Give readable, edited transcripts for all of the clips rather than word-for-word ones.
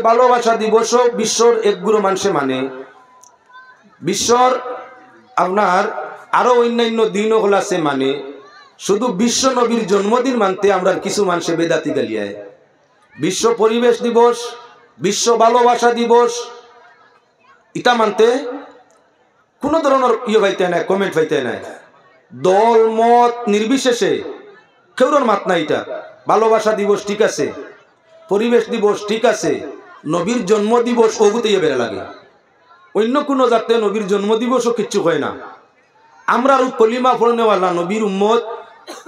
ভালোবাসা দিবস বিশ্বর একগুলো মানুষে মানে বিশ্বর আপনার আরো অন্যান্য দিনও হল আছে মানে শুধু বিশ্ব নবীর জন্মদিন মানতে আমরা কিছু মানুষে বেদাতি গালিয়ায়। বিশ্ব পরিবেশ দিবস, বিশ্ব ভালোবাসা দিবস এটা মানতে কোনো ধরনের ইয়ে পাইতে নাই, কমেন্ট পাইতে নাই। দল মত নির্বিশেষে কেউর মাত নাই। এটা ভালোবাসা দিবস ঠিক আছে, পরিবেশ দিবস ঠিক আছে, নবীর জন্ম দিবস ওগুতে বেড়ে লাগে। অন্য কোনো যাতে নবীর জন্ম দিবসও কিচ্ছু হয় না। আমরা আর কলিমা পড়নেওয়ালা নবীর উম্মত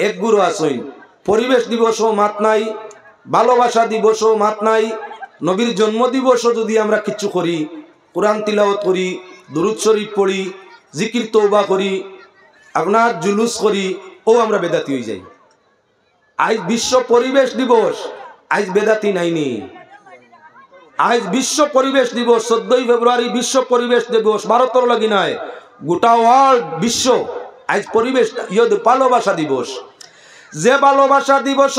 এক গুরু আসইন। পরিবেশ দিবসও মাত নাই, ভালোবাসা দিবসও মাত নাই। নবীর জন্ম দিবসও যদি আমরা কিচ্ছু করি, কোরআন তিলাওয়াত করি, দুরূদ শরীফ পড়ি, জিকির তওবা করি, আপনার জুলুস করি, ও আমরা বেদাতি হয়ে যাই। আজ বিশ্ব পরিবেশ দিবস, আজ বেদাতি নাইনি। আজ বিশ্ব পরিবেশ দিবস 14 ফেব্রুয়ারি বিশ্ব পরিবেশ দিবস, ভারতের লাগি নাই, গোটা ওয়ার্ল্ড বিশ্ব আজ পরিবেশ ভালোবাসা দিবস। যে ভালোবাসা দিবস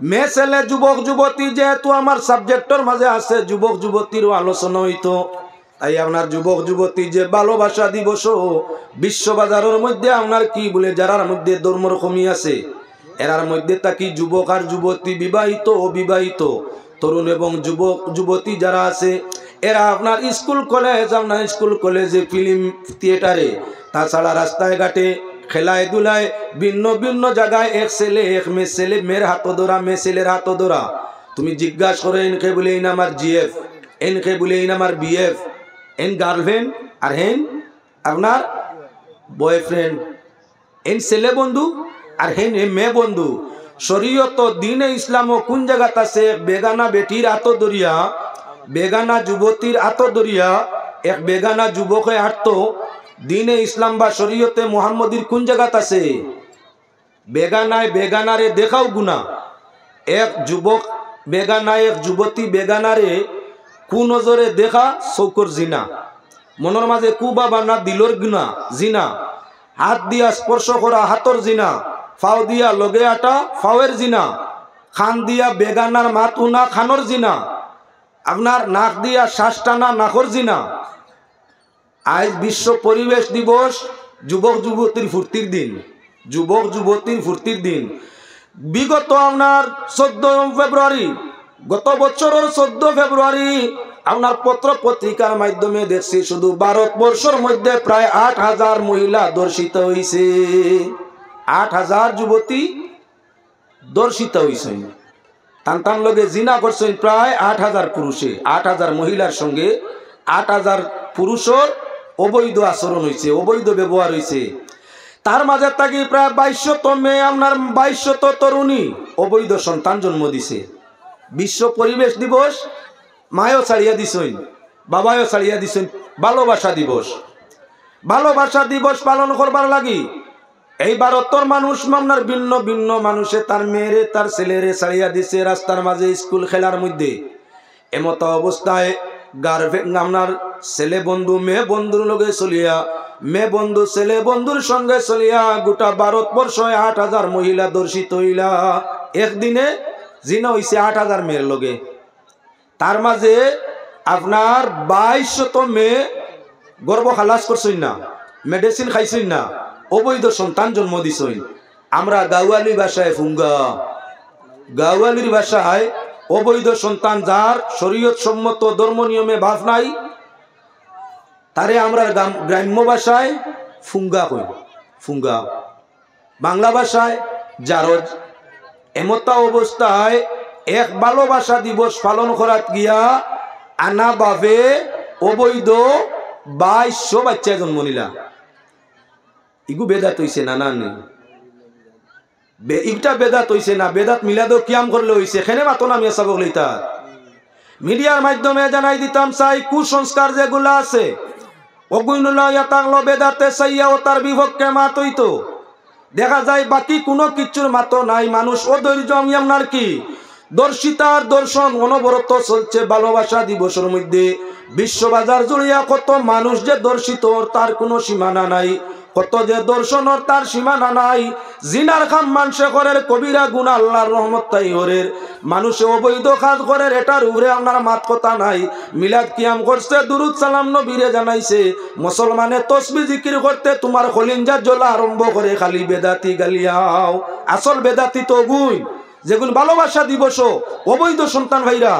মেয়ে ছেলে যুবক যুবতী, যেহেতু আমার সাবজেক্টর মাঝে আছে যুবক যুবতীরও আলোচনা হইতো, তাই আপনার যুবক যুবতী যে ভালোবাসা দিবস বিশ্ব বাজারের মধ্যে আপনার কি বলে যারার মধ্যে ধর্মর কমি আছে এরার মধ্যে তাকি যুবক আর যুবতী, বিবাহিত অবিবাহিত, তরুণ এবং যুবক যুবতী যারা আছে এরা আপনার স্কুল কলেজে ফিল্ম থিয়েটারে, তাছাড়া রাস্তায় ঘাটে খেলায় দুলায় ভিন্ন ভিন্ন জায়গায় এক ছেলে এক মেয়ে, ছেলে মেয়ের হাত ধরা, মেয়ে ছেলের হাত ধরা। তুমি জিজ্ঞাসা করে এনকে বলে এই আমার জিএফ, এনকে বলে এই আমার বিএফ, এন গার্লফ্রেন্ড আর হেন আপনার বয়ফ্রেন্ড, এন ছেলে বন্ধু আর হেন মেয়ে বন্ধু। শরীয়ত দিনে ইসলাম কোন জায়গাত আছে বেগানা বেটির হাত ধরিয়া, বেগানা যুবতীর হাত ধরিয়া এক বেগানা যুবকে হাঁটত, দিনে ইসলাম বা শরীয়তে মুহাম্মদীর কোন জায়গাত আছে? বেগানায় বেগানারে দেখাও গুনাহ। এক যুবক বেগানায়, এক যুবতী বেগানারে কু নজরে দেখা চৌকর জিনা, মনের মাঝে কু বাবা না দিলর গুনাহ জিনা, হাত দিয়া স্পর্শ করা হাতর জিনা, ফাও দিয়া লগে আটা ফাওয়ের জিনা, খান দিয়া বেগানার মাত উনা খানর জিনা, আপনার নাক দিয়া শ্বাস টানা নাকর জিনা। আজ বিশ্ব পরিবেশ দিবস, যুবক যুবতীর ফুর্তির দিন, যুবক যুবতীর ফুর্তির দিন। বিগত আপনার 14 ফেব্রুয়ারি, গত বছরের 14 ফেব্রুয়ারি আপনার পত্র পত্রিকার মাধ্যমে দেখছি শুধু ভারতবর্ষের মধ্যে প্রায় 8,000 মহিলা ধর্ষিত হয়েছে, 8,000 যুবতী ধর্ষিত হয়েছে। টান লগে জিনা করছেন প্রায় 8,000 পুরুষে, 8,000 মহিলার সঙ্গে 8,000 পুরুষের অবৈধ আচরণ হয়েছে, অবৈধ ব্যবহার হয়েছে। তার মাঝে থাকি প্রায় 2200 মেয়ে, আপনার 2200 তরুণী অবৈধ সন্তান জন্ম দিছে। বিশ্ব পরিবেশ দিবস মায়ও ছাড়িয়া দিছেন, বাবাও ছাড়িয়া দিছেন। ভালোবাসা দিবস, ভালোবাসা দিবস পালন করবার লাগি এই ভারতের মানুষ আপনার ভিন্ন ভিন্ন মানুষে তার মেয়েরে তার ছেলেরে ছাড়িয়া দিছে রাস্তার মাঝে, স্কুল খেলার মধ্যে। এমত অবস্থায় গার্লফ্রেন্ড আপনার ছেলে বন্ধু মেয়ে বন্ধুর লগে চলিয়া, মেয়ে বন্ধু ছেলে বন্ধুর সঙ্গে চলিয়া গোটা ভারতবর্ষ 8,000 মহিলা ধর্ষিত হইলা। একদিনে জিনা হইছে 8,000 মেয়ের লগে। তার মাঝে আপনার 2200 মেয়ে গর্ভ খালাস করছেন না, মেডিসিন খাইছেন না, অবৈধ সন্তান জন্ম দিছেন। আমরা গাওয়ালি ভাষায় ফুঙ্গা, গাওয়ালির ভাষায় অবৈধ সন্তান যার শরীয়ত সম্মত ধর্ম নিয়মে বাস নাই তারে আমরা গ্রাম্য ভাষায় ফুঙ্গা কই, ফুঙ্গা, বাংলা ভাষায় জারজ। এমতা অবস্থায় এক ভালোবাসা দিবস পালন করাত গিয়া আনা বাবে অবৈধ 2200 বাচ্চা জন্ম নিলা। ইগু বেদাত হইছে না? না ইটা বেদাত হইছে না? বেদাত মিলাদও কিয়াম করলে হইছে। খেনে মাতো না মিয়া সাবক লইতা মিডিয়ার মাধ্যমে জানাই দিতাম চাই কুসংস্কার যেগুলা আছে অগুইনুল্লাহ ইয়াতাগলো বেদাতে সাইয়া ও তার বিভক্কে মাত হইতো। দেখা যায় বাকি কোনো কিছুর মাতো নাই। মানুষ অধৈর্য আপনার কি দর্শিতার দর্শন অনবরত চলছে। ভালোবাসা দিবসের মধ্যে বিশ্ববাজার জুড়িয়া কত মানুষ যে দর্শিত তার কোনো সীমানা নাই। কত যে দর্শনর তার সীমানা নাই। জিনার কাম মানুষে করে, কবিরা গুনাহ আল্লাহর রহমত তাই ওরে। মানুষে অবৈধ কাজ করে, এটার উপরে আপনার মাত কথা নাই। মিলাদ কিয়াম করছে, দুরুদ সালাম নবীরে জানাইছে। মুসলমানে তসবিহ জিকির করতে তোমার কলিঞ্জা জ্বলা আরম্ভ করে, খালি বেদাতি গালিয়াও। আসল বেদাতি তো গুই যেগুলো ভালোবাসা দিবস অবৈধ সন্তান ভাইরা,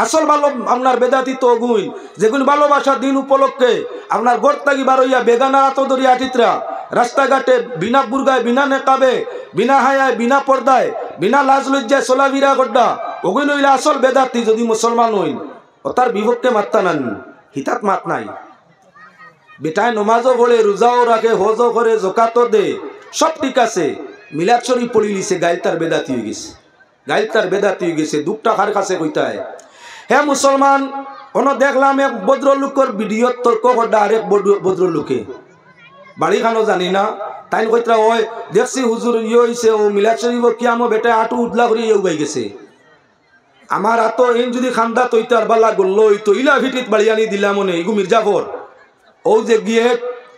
আসল ভালো আপনার বেদাতি তো গুই যেগুলো ভালোবাসা দিন উপলক্ষে আপনার গোরতাগি বারইয়া বেগানা আতদরি আটিত্রা রাস্তাঘাটে বিনা বুর্গায়, বিনা নেকাবে, বিনা হায়ায়, বিনা পর্দায়, বিনা লাজ লজ্জায় চলাফেরা করডা, ওগুলো হইলে আসল বেদাতি। যদি মুসলমান হইন ও তার বিভক্তে মাত্তা নান, হিতাত মাত নাই। বেটায় নমাজও পড়ে, রোজাও রাখে, হজও করে, জকাতও দে, সব ঠিক আছে। মিলাদ শরীফ পড়ি লিছে, গাইল তার বেদাতি হয়ে গেছে, গাইল তার বেদাতি হয়ে গেছে। দুঃখটা কার কাছে কইতায়? হ্যাঁ মুসলমান, কোনো দেখলাম এক ভদ্রলোকের ভিডিও তর্ক করডা আরেক ভদ্রলোকে, বাড়ি খানো জানি না, তাই কইতরা ওই দেখছি হুজুর ইয়ে হইছে, ও মিলাদ শরীফ কিয়ামো বেটা আটু উদলা করে ইয়ে উবাই গেছে। আমার আতো এন যদি খান্দা তৈতার বালা গল্লো হইতো, ইলা ভিটিত বাড়ি আনি দিলাম মনে ইগু মির্জাফর। ও যে গিয়ে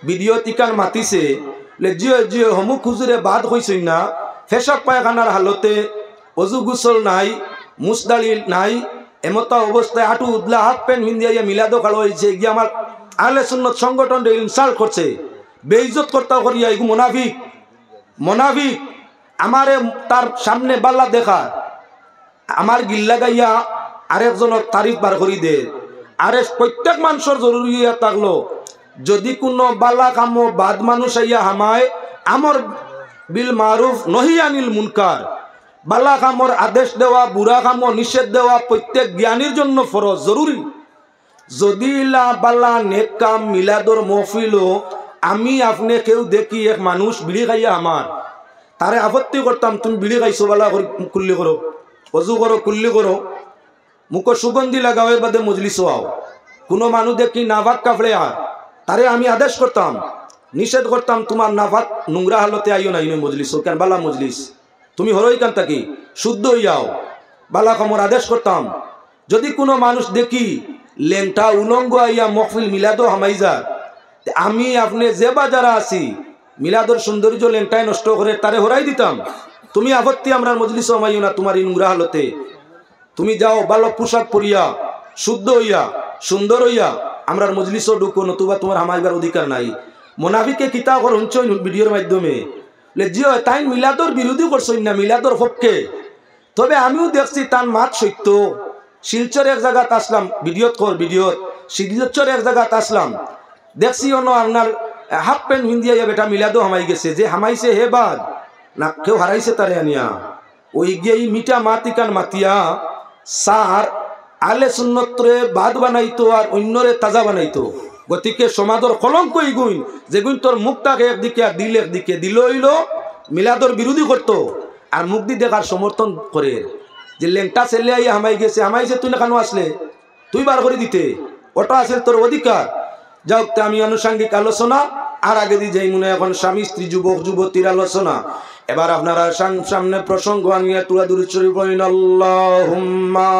ভিডিও টিকান মাতিছে, জিও জিও হমুক হুজুরে বাদ হইছই না, ফেসক পায়খানার হালতে, অজু গুসল নাই, মুসদালি নাই, এমতা অবস্থায় আটু উদলা হাফ প্যান্ট হিন্দিয়া মিলাদো কালো হয়েছে, গিয়ে আমার আহলে সুন্নাত সংগঠন ইনসাল্ট করছে, বেইজ্জত করতে করিয়া। এগু মোনাফিক, মোনাফিক। আমারে তার সামনে বাল্লা দেখা, আমার গিল্লা গাইয়া আরেকজনের তারিফ বার করি দে। আরে প্রত্যেক মানুষের জরুরি থাকলো, যদি কোনো বালা কামো বাদ মানুষ আইয়া হামায়, আমর বিল মারুফ নহি আনিল মুনকার, বালা কামর আদেশ দেওয়া, বুড়া কামো নিষেধ দেওয়া প্রত্যেক জ্ঞানীর জন্য ফরজ, জরুরি। যদি লা বালা নেক কাম মিলাদর মহফিলও আমি আপনি কেউ দেখি এক মানুষ বিড়ি খাইয়া আমার, তারে আপত্তি করতাম, তুমি বিড়ি খাইছো বালা কুল্লি করো, অজু করো, কুল্লি করো, মুখ সুগন্ধি লাগাও, এর বাদে মজলিস আও। কোনো মানুষ দেখি নাভাক কাপড়ে আর, তারে আমি আদেশ করতাম, নিষেধ করতাম, তোমার নাভাক নোংরা হালতে আইও না ইনে মজলিস, কেন বালা মজলিস, তুমি হরই কান থাকি শুদ্ধ হইয়াও, বালা কমর আদেশ করতাম। যদি কোনো মানুষ দেখি লেংটা উলঙ্গ আইয়া মহফিল মিলাদো হামাইজা, আমি আপনি যে বাজারা আছি মিলাদর সৌন্দর্য লেংটায় নষ্ট করে তারে হরাই দিতাম। তুমি আপত্তি আমরা মজলিস হামাইও না তোমার এই নোংরা হালতে, তুমি যাও ভালো পোশাক পরিয়া, শুদ্ধ হইয়া, সুন্দর হইয়া আমরা মজলিসও ঢুকো, নতুবা তোমার হামাইবার অধিকার নাই। মোনাফিকে কিতা কর হঞ্চ ভিডিওর মাধ্যমে জিও তাই মিলাদর বিরোধী করছই না, মিলাদর পক্ষে। তবে আমিও দেখছি তার মাত সত্য। শিলচর এক জায়গাত আসলাম, ভিডিওত কর ভিডিওত, শিলচর এক জায়গাত আসলাম, দেখছি অন্য আপনার হাফ প্যান্ট হিন্দিয়া বেটা মিলাদও হামাই গেছে, যে হামাইছে হে বাদ না কেউ হারাইছে তারে আনিয়া, ওই গিয়ে মিঠা মাতিকান মাতিয়া সার আলে সুন্নতরে বাদ বানাইতো আর অন্যরে তাজা বানাইতো। গতিকে সমাজের কলঙ্ক ইগুইন, যেগুন তোর মুখটাকে একদিকে আর দিল একদিকে, দিল হইল মিলাদর বিরোধী করতো আর মুখ দি দেখার সমর্থন করে, যে লেংটা ছেলে আইয়া হামাই গেছে, হামাইছে তুই না কেন আসলে, তুই বার করে দিতে, ওটা আছে তোর অধিকার। যাও, আমি আনুষঙ্গিক আলোচনা আর আগে দিয়ে যাই মনে এখন স্বামী স্ত্রী যুবক যুবতীর আলোচনা। এবার আপনারা সামনে প্রসঙ্গ আনিয়া তুলা দূর শরীফ আল্লাহুম্মা